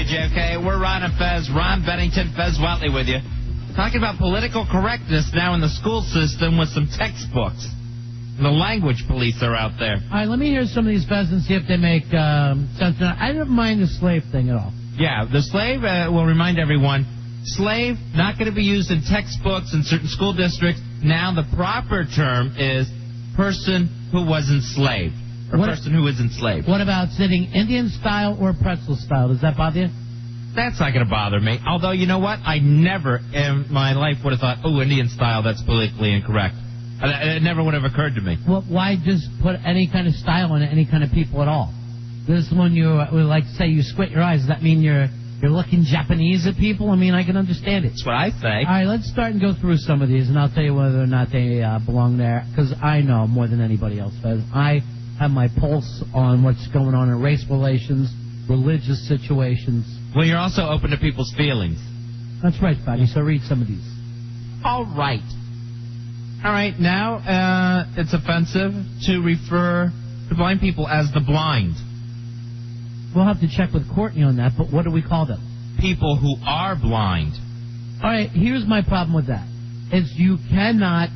WJFK. We're Ron and Fez. Ron Bennington, Fez Watley with you. Talking about political correctness now in the school system with some textbooks. The language police are out there. All right, let me hear some of these Fez and see if they make sense. I don't mind the slave thing at all. Yeah, the slave, will remind everyone, slave, not going to be used in textbooks in certain school districts. Now the proper term is person who was enslaved. Or person who is enslaved. What about sitting Indian style or pretzel style? Does that bother you? That's not going to bother me. Although, you know what? I never in my life would have thought, Indian style, that's politically incorrect. It never would have occurred to me. Well, why just put any kind of style on any kind of people at all? This one you would like to say you squint your eyes. Does that mean you're looking Japanese at people? I mean, I can understand it. That's what I say. All right, let's start and go through some of these, and I'll tell you whether or not they belong there, because I know more than anybody else does. I have my pulse on what's going on in race relations, religious situations. Well, you're also open to people's feelings. That's right, Fatty, so read some of these. All right. Now it's offensive to refer to blind people as the blind. We'll have to check with Courtney on that, but what do we call them? People who are blind. All right, here's my problem with that. Is you cannot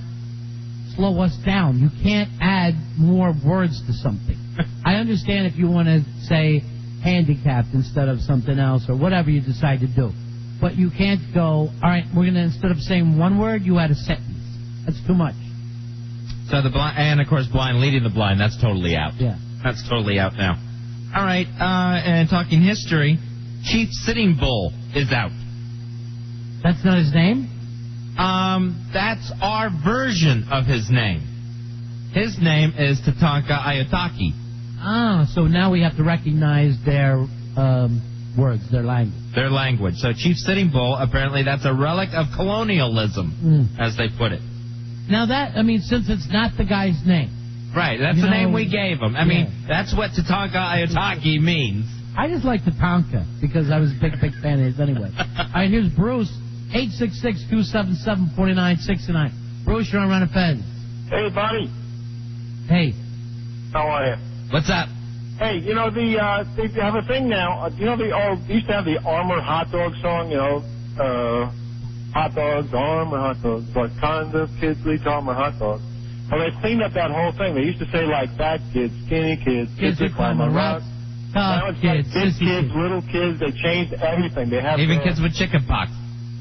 slow us down. You can't add more words to something. I understand if you want to say handicapped instead of something else or whatever you decide to do. But you can't go, all right, we're going to, instead of saying one word, you add a sentence. That's too much. So the blind, and of course blind leading the blind, that's totally out. Yeah. That's totally out now. All right, and talking history, Chief Sitting Bull is out. That's not his name? That's our version of his name. His name is Tatanka Ayataki. Ah, so now we have to recognize their words, their language. Their language. So Chief Sitting Bull, apparently that's a relic of colonialism, as they put it. Now that, since it's not the guy's name. Right, that's the name we gave him. I mean, that's what Tatanka Ayataki means. I just like Tatanka because I was a big fan of his anyway. All right, here's Bruce, 866-277-4969. Bruce, you're on Run of Fez. Hey, buddy. Hey. How are you? What's up? Hey, they have a thing now. They used to have the Armour hot dog song, hot dogs, Armour hot dogs, what kind of kids eat Armour hot dogs? Well, they cleaned up that whole thing. They used to say, like, fat kids, skinny kids, kids that climb a rock. Now it's kids, like big kids, little kids. They changed everything. They have even kids with chicken pox.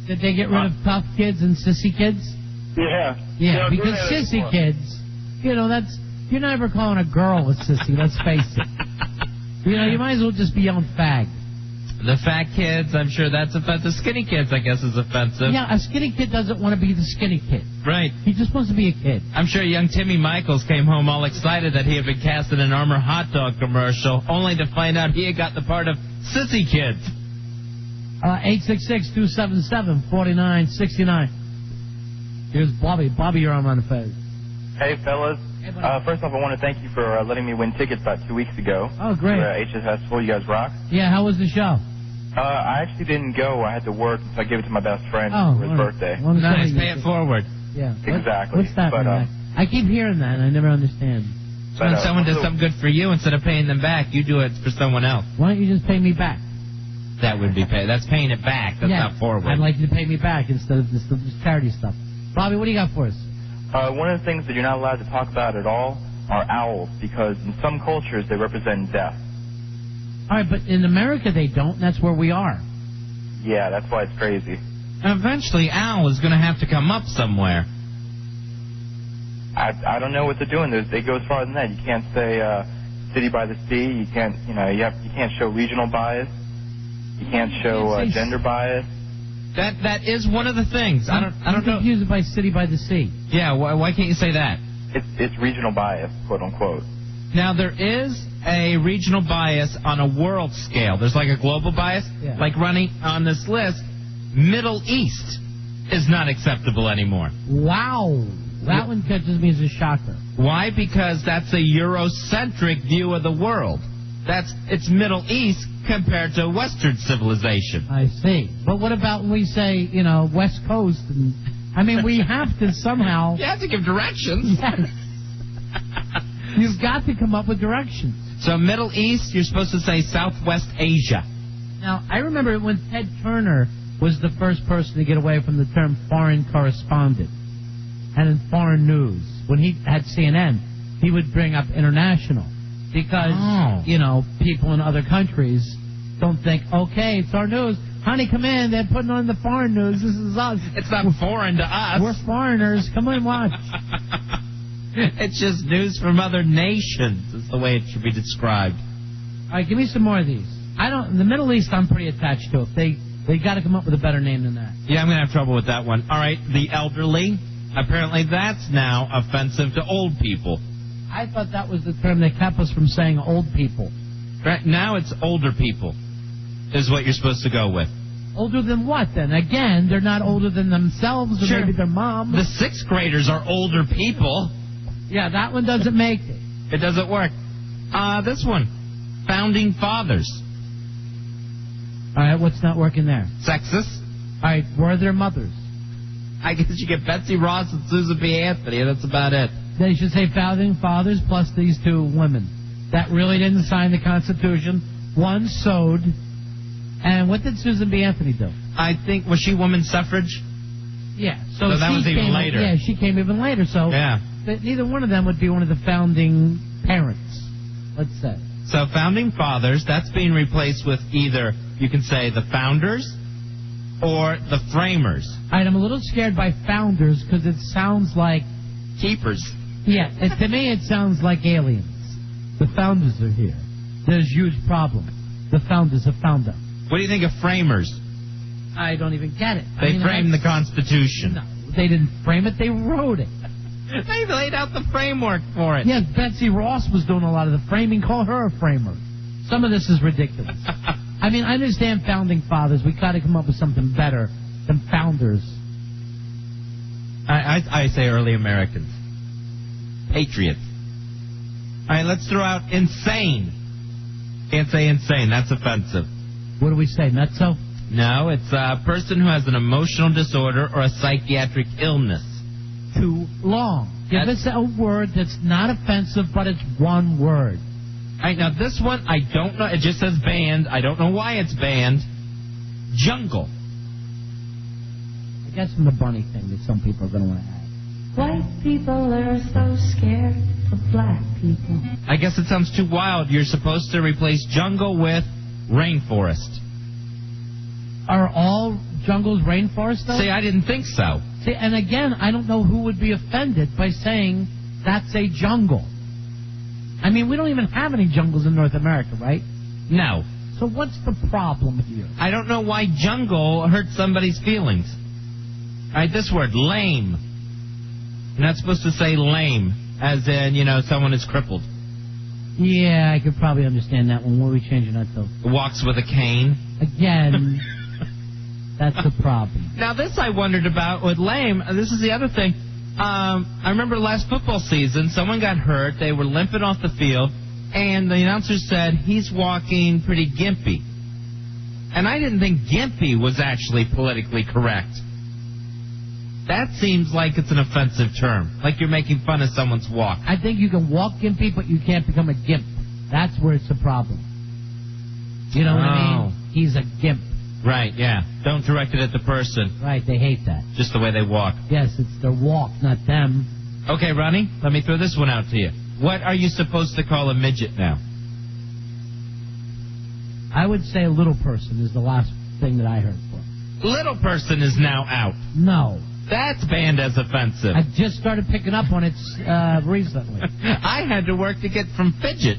Did they get rid of tough kids and sissy kids? Yeah. Yeah, because sissy kids, that's... You're never calling a girl a sissy, let's face it. You might as well just be yelling fag. The fat kids, I'm sure that's offensive. Skinny kids, I guess, is offensive. Yeah, a skinny kid doesn't want to be the skinny kid. Right. He just wants to be a kid. I'm sure young Timmy Michaels came home all excited that he had been cast in an Armour hot dog commercial, only to find out he had got the part of sissy kids. 866-277-4969. Here's Bobby. Bobby, you're on the phone. Hey, fellas. First off, I want to thank you for letting me win tickets about 2 weeks ago. Oh, great. For HS Festival. You guys rock. Yeah, how was the show? I actually didn't go. I had to work, so I gave it to my best friend for his birthday. Well, nice. Pay it forward. Yeah. Exactly. What's that mean? I keep hearing that, and I never understand. So when someone does something good for you, instead of paying them back, you do it for someone else. Why don't you just pay me back? That would be pay. That's paying it back. That's not forward. I'd like you to pay me back instead of this charity stuff. Bobby, what do you got for us? One of the things that you're not allowed to talk about at all are owls, because in some cultures they represent death. All right, but in America they don't, and that's where we are. Yeah, that's why it's crazy. Eventually, owl is going to have to come up somewhere. I don't know what they're doing. They go as far than that. You can't say city by the sea. You can't, you can't show regional bias. You can't show gender bias. That is one of the things. I don't know. Confuse it by city by the sea. Yeah, why can't you say that? It's regional bias, quote unquote. Now there is a regional bias on a world scale. There's like a global bias. Yeah. Like running on this list, Middle East is not acceptable anymore. Wow. That one catches me as a shocker. Why? Because that's a Eurocentric view of the world. It's Middle East compared to Western civilization. I see. But what about when we say, West Coast? We have to somehow... You have to give directions. Yes. You've got to come up with directions. So Middle East, you're supposed to say Southwest Asia. Now, I remember when Ted Turner was the first person to get away from the term foreign correspondent. And in foreign news, when he had CNN, he would bring up international. Because, people in other countries don't think, okay, it's our news. Honey, come in. They're putting on the foreign news. This is us. It's not foreign to us. We're foreigners. Come on, watch. It's just news from other nations, is the way it should be described. All right, give me some more of these. The Middle East, I'm pretty attached to. They got to come up with a better name than that. Yeah, I'm going to have trouble with that one. All right, the elderly. Apparently that's now offensive to old people. I thought that was the term that kept us from saying old people. Right, now it's older people is what you're supposed to go with. Older than what, then? Again, they're not older than themselves or maybe their mom. The 6th graders are older people. Yeah, that one doesn't make it. It doesn't work. This one, founding fathers. All right, what's not working there? Sexist. All right, were their mothers? I guess you get Betsy Ross and Susan B. Anthony, and that's about it. They should say founding fathers plus these 2 women that really didn't sign the Constitution. One sewed. And what did Susan B. Anthony do? I think, was she women's suffrage? Yeah. So that was even later. Yeah, she came even later. So yeah. Neither one of them would be one of the founding parents, let's say. So founding fathers, that's being replaced with either, you can say, the founders or the framers. All right, I'm a little scared by founders because it sounds like... Keepers. Yeah, to me it sounds like aliens. The founders are here. There's huge problems. The founders have found them. What do you think of framers? I don't even get it. They framed the Constitution. No, they didn't frame it. They wrote it. They laid out the framework for it. Yes, Betsy Ross was doing a lot of the framing. Call her a framer. Some of this is ridiculous. I mean, I understand founding fathers. We got to come up with something better than founders. I say early Americans. Patriots. All right, let's throw out insane. Can't say insane. That's offensive. What do we say, nutso? No, it's a person who has an emotional disorder or a psychiatric illness. Too long. Give us a word that's not offensive, but it's one word. All right, now this one, I don't know. It just says banned. I don't know why it's banned. Jungle. I guess from the bunny thing that some people are going to want to add. White people are so scared of black people. I guess it sounds too wild. You're supposed to replace jungle with rainforest. Are all jungles rainforest, though? See, I didn't think so. See, and again, I don't know who would be offended by saying that's a jungle. I mean, we don't even have any jungles in North America, right? No. So what's the problem here? I don't know why jungle hurts somebody's feelings. All right, this word, lame. You're not supposed to say lame, as in, someone is crippled. Yeah, I could probably understand that one. What are we changing that to? Walks with a cane. Again, that's the problem. Now, this I wondered about with lame. This is the other thing. I remember last football season, someone got hurt. They were limping off the field, and the announcer said, he's walking pretty gimpy. And I didn't think gimpy was actually politically correct. That seems like it's an offensive term, like you're making fun of someone's walk. I think you can walk gimpy, but you can't become a gimp. That's where it's a problem. You know what I mean? He's a gimp. Right, yeah. Don't direct it at the person. Right, they hate that. Just the way they walk. Yes, it's their walk, not them. Okay, Ronnie, let me throw this one out to you. What are you supposed to call a midget now? I would say a little person is the last thing that I heard for. Little person is now out. No. That's banned as offensive. I just started picking up on it recently. I had to work to get from fidget.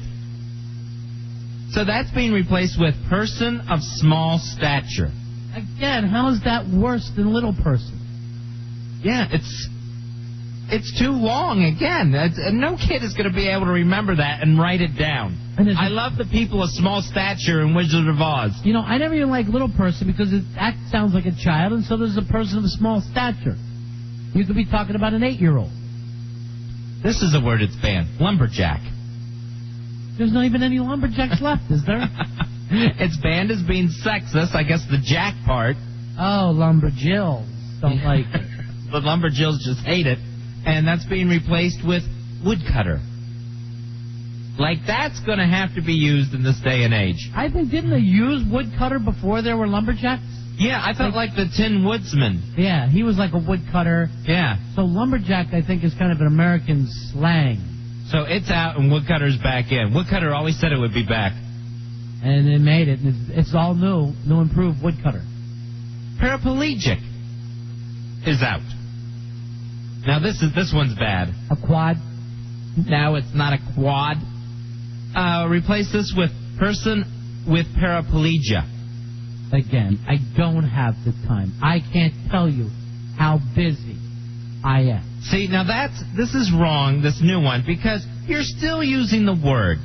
So that's being replaced with person of small stature. Again, how is that worse than little person? Yeah, it's too long. Again, no kid is going to be able to remember that and write it down. I love the people of small stature in Wizard of Oz. I never even like little person because that sounds like a child, and so there's a person of small stature. You could be talking about an 8-year-old. This is a word that's banned. Lumberjack. There's not even any lumberjacks left, is there? It's banned as being sexist. I guess the jack part. Oh, lumberjills don't like it. The lumberjills just hate it. And that's being replaced with woodcutter. Like, that's going to have to be used in this day and age. I think, didn't they use woodcutter before there were lumberjacks? Yeah, I thought like the Tin Woodsman. Yeah, he was like a woodcutter. Yeah. So lumberjack, I think, is kind of an American slang. So it's out and woodcutter's back in. Woodcutter always said it would be back. And they made it. It's all new improved woodcutter. Paraplegic is out. Now this one's bad. A quad? No, it's not a quad. Replace this with person with paraplegia. Again, I don't have the time. I can't tell you how busy I am. See, now this is wrong, this new one, because you're still using the word.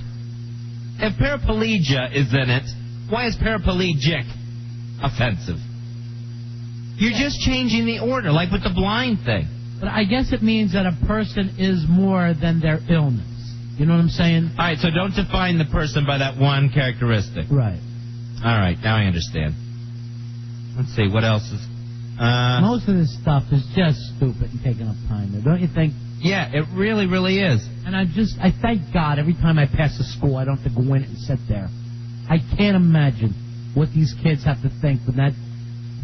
If paraplegia is in it, why is paraplegic offensive? You're just changing the order, like with the blind thing. But I guess it means that a person is more than their illness. You know what I'm saying? All right, so don't define the person by that one characteristic. Right. All right, now I understand. Let's see, what else is... Most of this stuff is just stupid and taking up time there, don't you think? Yeah, it really, really is. And I thank God every time I pass a school, I don't have to go in and sit there. I can't imagine what these kids have to think when that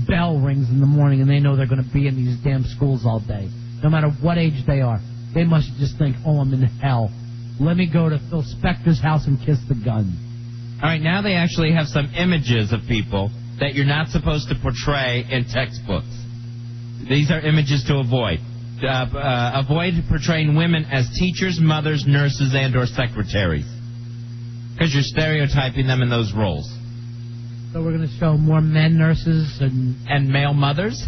bell rings in the morning and they know they're going to be in these damn schools all day, no matter what age they are. They must just think, oh, I'm in hell. Let me go to Phil Spector's house and kiss the gun. All right, now they actually have some images of people that you're not supposed to portray in textbooks. These are images to avoid. Avoid portraying women as teachers, mothers, nurses, and or secretaries. Because you're stereotyping them in those roles. So we're going to show more men nurses and male mothers?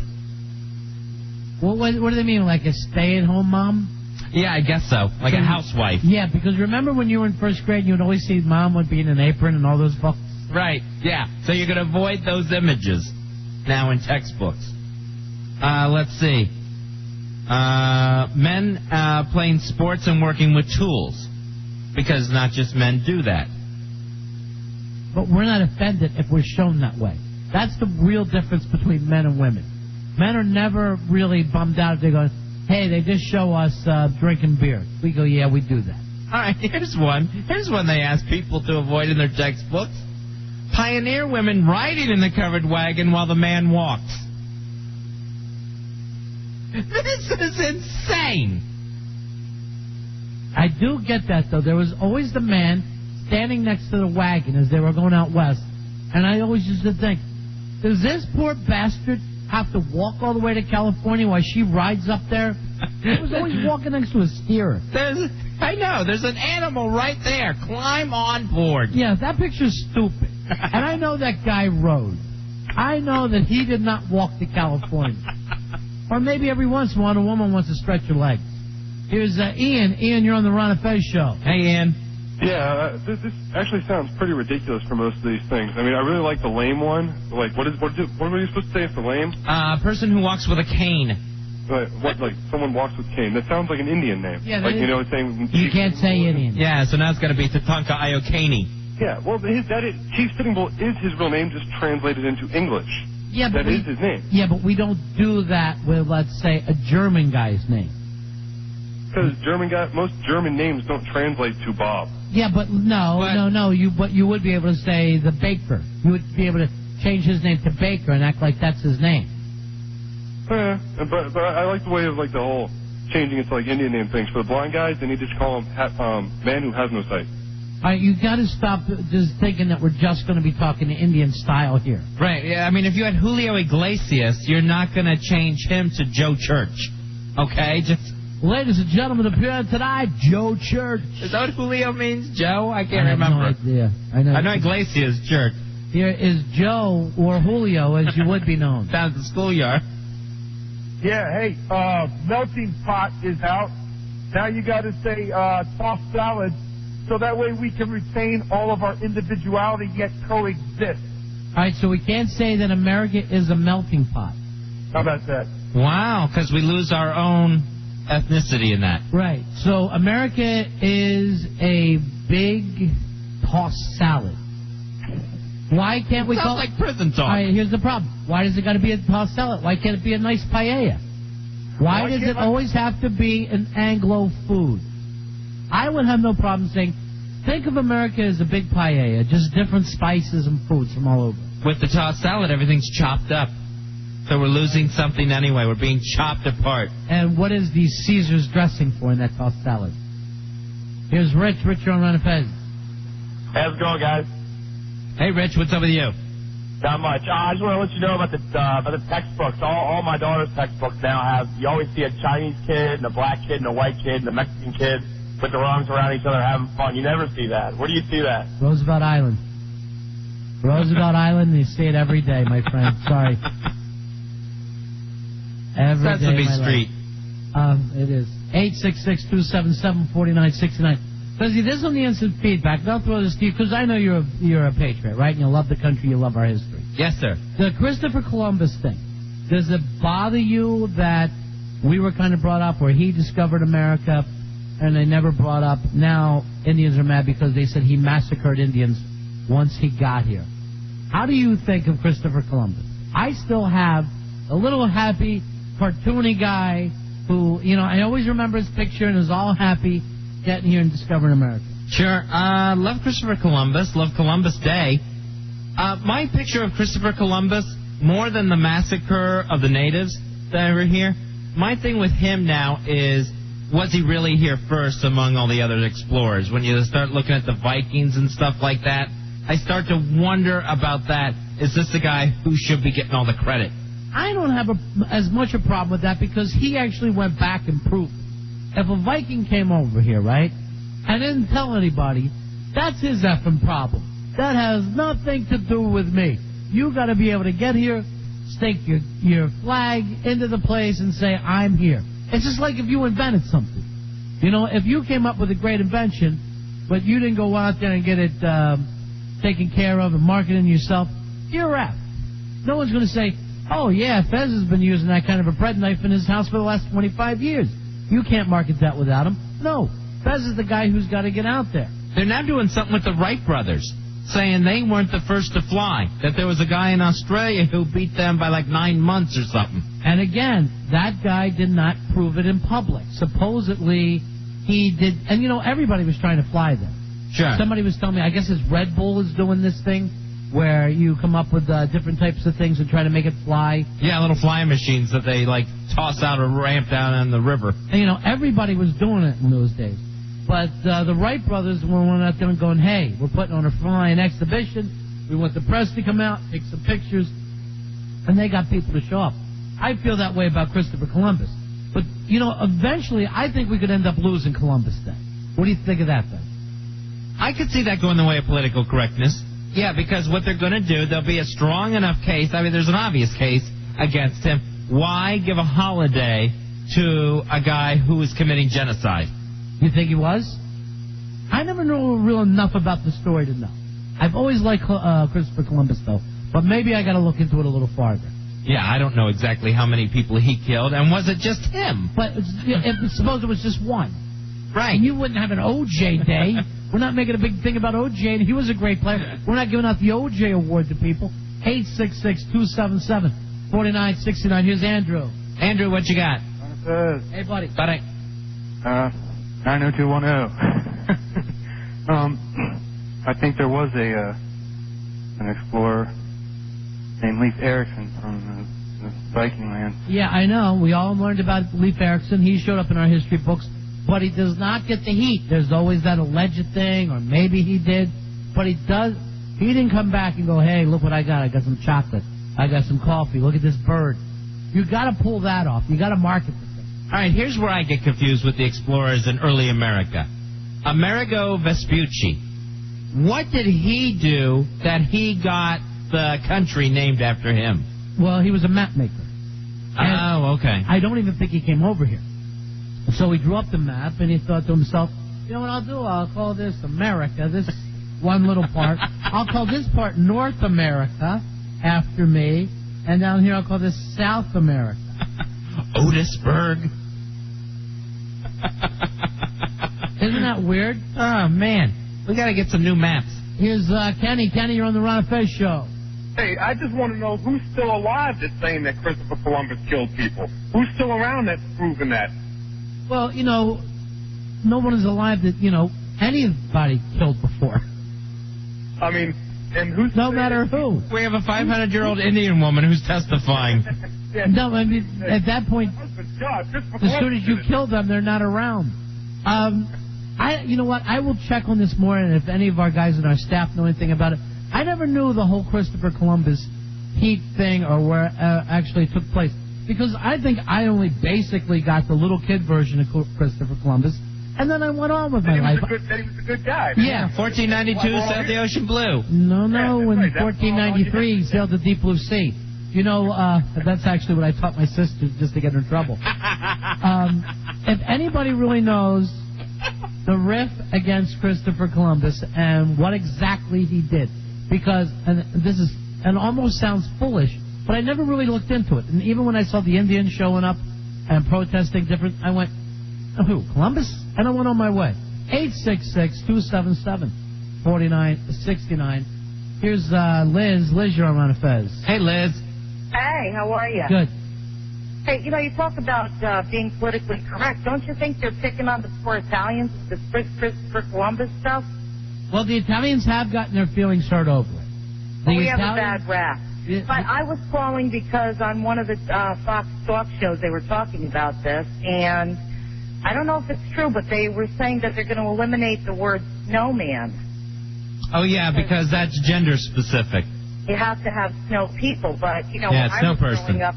What do they mean, like a stay-at-home mom? Yeah, I guess so. Like a housewife. Yeah, because remember when you were in first grade, you would always see mom would be in an apron and all those books? Right, yeah. So you're going to avoid those images now in textbooks. Let's see. Men playing sports and working with tools. Because not just men do that. But we're not offended if we're shown that way. That's the real difference between men and women. Men are never really bummed out if they go, hey, they just show us drinking beer. We go, yeah, we do that. All right, here's one. Here's one they ask people to avoid in their textbooks. Pioneer women riding in the covered wagon while the man walks. This is insane. I do get that, though. There was always the man standing next to the wagon as they were going out west. And I always used to think, does this poor bastard have to walk all the way to California while she rides up there? He was always walking next to a steer. I know. There's an animal right there. Climb on board. Yeah, that picture's stupid. And I know that guy rode. I know that he did not walk to California. Or maybe every once in a while a woman wants to stretch her legs. Here's Ian. Ian, you're on the Ron and Fez show. Hey, Ian. Yeah, this actually sounds pretty ridiculous for most of these things. I mean, I really like the lame one. Like, what are you supposed to say for lame? A person who walks with a cane. Like someone walks with cane. That sounds like an Indian name. Yeah, like, saying... You can't say Indian. Yeah, so now it's got to be Tatanka Iokane. Yeah, well, Chief Sitting Bull is his real name, just translated into English. Yeah, but that is his name. Yeah, but we don't do that with, let's say, a German guy's name. Because most German names don't translate to Bob. Yeah, but no. You would be able to say the baker. You would be able to change his name to Baker and act like that's his name. Yeah, but I like the way of like the whole changing it to like Indian name things. For the blind guys, they need to call him man who has no sight. All right, you got to stop just thinking that we're just going to be talking Indian style here. Right. Yeah. I mean, if you had Julio Iglesias, you're not going to change him to Joe Church. Okay. Just. Ladies and gentlemen, appearing tonight, Joe Church. Is that what Julio means, Joe? I can't remember. I have no idea. I know Iglesias, Church. Here is Joe, or Julio, as you would be known. Down at the schoolyard. Yeah, hey, melting pot is out. Now you got to say tossed salad, so that way we can retain all of our individuality yet coexist. All right, so we can't say that America is a melting pot. How about that? Wow, because we lose our own ethnicity in that. Right. So America is a big tossed salad. Why can't we call it like prison talk? All right, here's the problem. Why does it got to be a tossed salad? Why can't it be a nice paella? Why does it always have to be an Anglo food? I would have no problem saying Think of America as a big paella, just different spices and foods from all over. With the tossed salad, everything's chopped up. So we're losing something anyway. We're being chopped apart. And what is the Caesar's dressing for in that tossed salad? Here's Rich. Rich, you're on Ron and Fez. How's it going, guys? Hey, Rich, what's up with you? Not much. I just want to let you know about the textbooks. All my daughter's textbooks now have, you always see a Chinese kid and a black kid and a white kid and a Mexican kid with their arms around each other having fun. You never see that. Where do you see that? Roosevelt Island. Roosevelt Island, you see it every day, my friend. Sorry. Every day, Sesame Street. It is. 866-277-4969. Fuzzy, this is on the instant feedback. Don't throw this to you, because I know you're a patriot, right? And you love the country, you love our history. Yes, sir. The Christopher Columbus thing, does it bother you that we were kind of brought up where he discovered America and they never brought up, now Indians are mad because they said he massacred Indians once he got here? How do you think of Christopher Columbus? I still have a little happy, cartoony guy who, I always remember his picture and is all happy getting here and discovering America. Sure. Love Christopher Columbus. Love Columbus Day. My picture of Christopher Columbus, more than the massacre of the natives that were here, my thing with him now is, was he really here first among all the other explorers? When you start looking at the Vikings and stuff like that, I start to wonder about that. Is this the guy who should be getting all the credit? I don't have as much a problem with that because he actually went back and proved it. If a Viking came over here, right, and didn't tell anybody, that's his effing problem. That has nothing to do with me. You got to be able to get here, stake your flag into the place and say, I'm here. It's just like if you invented something. If you came up with a great invention, but you didn't go out there and get it taken care of and marketed yourself, you're out. No one's going to say, oh, yeah, Fez has been using that kind of a bread knife in his house for the last 25 years. You can't market that without him. No, Fez is the guy who's got to get out there. They're now doing something with the Wright brothers, saying they weren't the first to fly, that there was a guy in Australia who beat them by like 9 months or something. And again, that guy did not prove it in public. Supposedly, he did, and everybody was trying to fly them. Sure. Somebody was telling me, I guess his Red Bull is doing this thing, where you come up with different types of things and try to make it fly. Yeah, little flying machines that they, toss out a ramp down in the river. And, everybody was doing it in those days. But the Wright brothers were one out there and going, hey, we're putting on a flying exhibition. We want the press to come out, take some pictures. And they got people to show up. I feel that way about Christopher Columbus. But, eventually I think we could end up losing Columbus Day. What do you think of that, then? I could see that going the way of political correctness. Yeah, because what they're going to do, there'll be a strong enough case. I mean, there's an obvious case against him. Why give a holiday to a guy who was committing genocide? You think he was? I never know real enough about the story to know. I've always liked Christopher Columbus, though. But maybe I got to look into it a little farther. Yeah, I don't know exactly how many people he killed, and was it just him? But suppose it was just one. Right. And you wouldn't have an O.J. day. We're not making a big thing about O.J., and he was a great player. We're not giving out the O.J. award to people. 866-277-4969. Here's Andrew. Andrew, what you got? Hey, buddy. Buddy. 90210. I think there was an explorer named Leif Erikson from the Viking land. Yeah, I know. We all learned about Leif Erikson. He showed up in our history books. But he does not get the heat. There's always that alleged thing, or maybe he did. But he didn't come back and go, hey, look what I got. I got some chocolate. I got some coffee. Look at this bird. You got to pull that off. You got to market the thing. All right, here's where I get confused with the explorers in early America. Amerigo Vespucci. What did he do that he got the country named after him? Well, he was a map maker. Oh, okay. I don't even think he came over here. So he drew up the map, and he thought to himself, you know what I'll do? I'll call this America, this one little part. I'll call this part North America after me, and down here I'll call this South America. Otisburg. Isn't that weird? Oh, man. We got to get some new maps. Here's Kenny. Kenny, you're on the Ron and Fez show. Hey, I just want to know who's still alive that's saying that Christopher Columbus killed people. Who's still around that's proving that? Well, no one is alive that, anybody killed before. I mean, and who's No matter who. We have a 500-year-old Indian woman who's testifying. No, I mean, at that point, as soon as you kill them, they're not around. You know what? I will check on this more, and if any of our guys in our staff know anything about it. I never knew the whole Christopher Columbus heat thing or where it actually took place. Because I think I only basically got the little kid version of Christopher Columbus, and then I went on with my life. He was a good guy. Man. Yeah. 1492, sailed the ocean blue. No, in right. 1493, he sailed the deep blue sea. You know, that's actually what I taught my sister just to get her in trouble. If anybody really knows the riff against Christopher Columbus and what exactly he did, because, and this is, and almost sounds foolish, but I never really looked into it. And even when I saw the Indians showing up and protesting different, I went, who, Columbus? And I went on my way. 866-277-4969. Here's Liz. Liz, you're on Ron and Fez. Hey, Liz. Hey, how are you? Good. Hey, you know, you talk about being politically correct. Don't you think they're picking on the poor Italians, the Christopher Columbus stuff? Well, the Italians have gotten their feelings hurt over it. We have a bad rap. But I was calling because on one of the Fox talk shows they were talking about this, and I don't know if it's true, but they were saying that they're going to eliminate the word snowman. Oh, yeah, because that's gender specific. You have to have snow people, but, you know, Yeah, when snow I was person. growing up,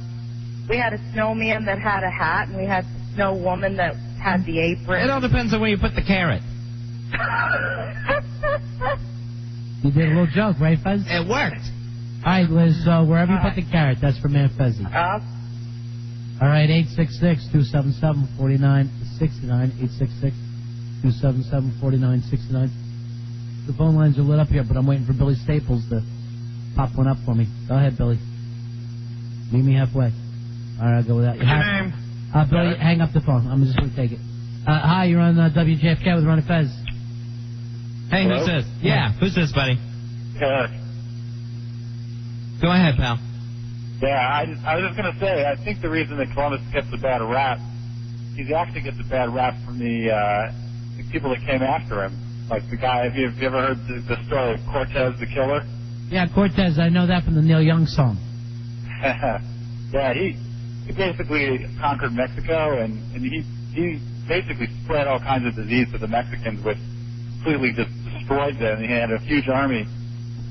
we had a snowman that had a hat, and we had the snow woman that had the apron. It all depends on where you put the carrot. You did a little joke, right, Fez? It worked. All right, Liz, wherever you put the carrot, that's for Man Fezzy. All right, 866-277-4969, 866-277-4969. The phone lines are lit up here, but I'm waiting for Billy Staples to pop one up for me. Go ahead, Billy. Meet me halfway. All right, I'll go with that. What's your name? Billy, hang up the phone. I'm just going to take it. Hi, you're on WJFK with Ron and Fez. Hey, Hello? who's this? Yeah, who's this, buddy? Good. Go ahead, pal. Yeah, I was just going to say, I think the reason that Columbus gets a bad rap, he actually gets a bad rap from the people that came after him. Like the guy, have you ever heard the story of Cortez the Killer? Yeah, Cortez, I know that from the Neil Young song. Yeah, he basically conquered Mexico, and he basically spread all kinds of disease to the Mexicans, which completely just destroyed them. He had a huge army,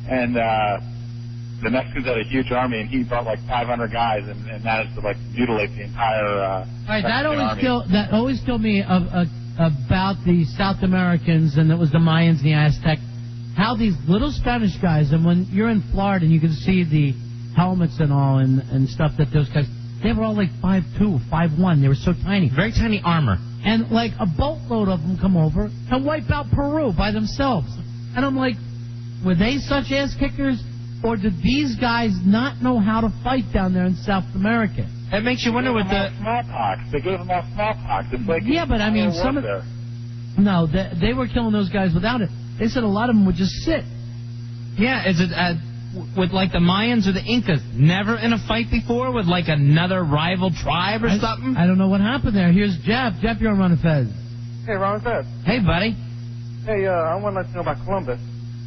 and the Mexicans had a huge army, and he brought like 500 guys and managed to like mutilate the entire All right, Mexican army. that always killed me about the South Americans, and it was the Mayans and the Aztecs. How these little Spanish guys, and when you're in Florida and you can see the helmets and all and stuff that those guys, they were all like 5'2", 5'1". They were so tiny. Very tiny armor. And like a boatload of them come over and wipe out Peru by themselves. And I'm like, were they such ass kickers, or did these guys not know how to fight down there in South America? It makes you wonder what the... smallpox. They gave them all smallpox. It's like Yeah, but I mean, some of no, they were killing those guys without it. They said a lot of them would just sit. Yeah, is it with like the Mayans or the Incas? Never in a fight before with like another rival tribe or something? I don't know what happened there. Here's Jeff. Jeff, you're on Ron and Fez. Hey, Ron Fez. Hey, buddy. Hey, I want to let you know about Columbus.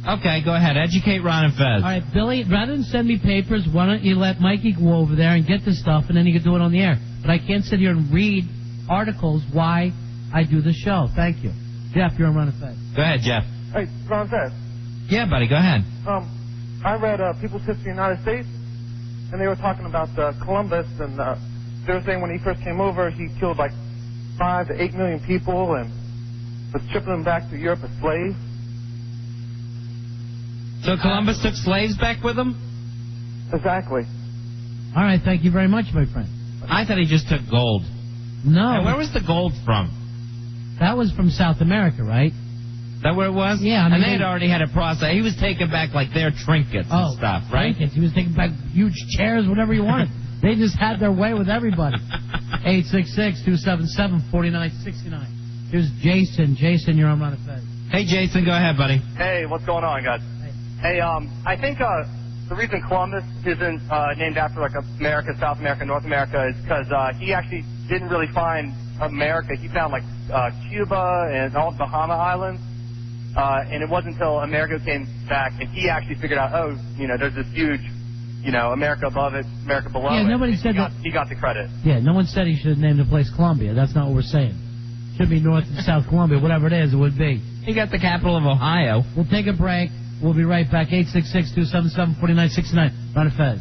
Okay, go ahead. Educate Ron and Fez. All right, Billy, rather than send me papers, why don't you let Mikey go over there and get the stuff, and then he can do it on the air. But I can't sit here and read articles why I do the show. Thank you. Jeff, you're on Ron and Fez. Go ahead, Jeff. Hey, Ron Fez. Yeah, buddy, go ahead. I read People's History of the United States, and they were talking about Columbus, and they were saying when he first came over, he killed like 5 to 8 million people and was shipping them back to Europe as slaves. So Columbus took slaves back with him? Exactly. All right, thank you very much, my friend. I thought he just took gold. No. And where was the gold from? That was from South America, right? Is that where it was? Yeah. I mean, and they had already had a process. He was taking back like their trinkets and stuff, right? Trinkets. He was taking back huge chairs, whatever you wanted. They just had their way with everybody. 866-277-4969. Here's Jason. Jason, you're on Ron and Fez. Hey, Jason, go ahead, buddy. Hey, what's going on, guys? Hey, I think the reason Columbus isn't named after like America, South America, North America is because he actually didn't really find America. He found like Cuba and all the Bahama Islands. And it wasn't until America came back and he actually figured out, oh, you know, there's this huge, you know, America above it, America below it. Yeah, nobody said that. He got the credit. Yeah, no one said he should have named the place Columbia. That's not what we're saying. Should be North and South Columbia, whatever it is, it would be. He got the capital of Ohio. We'll take a break. We'll be right back. 866-277-4969. Ron and Fez.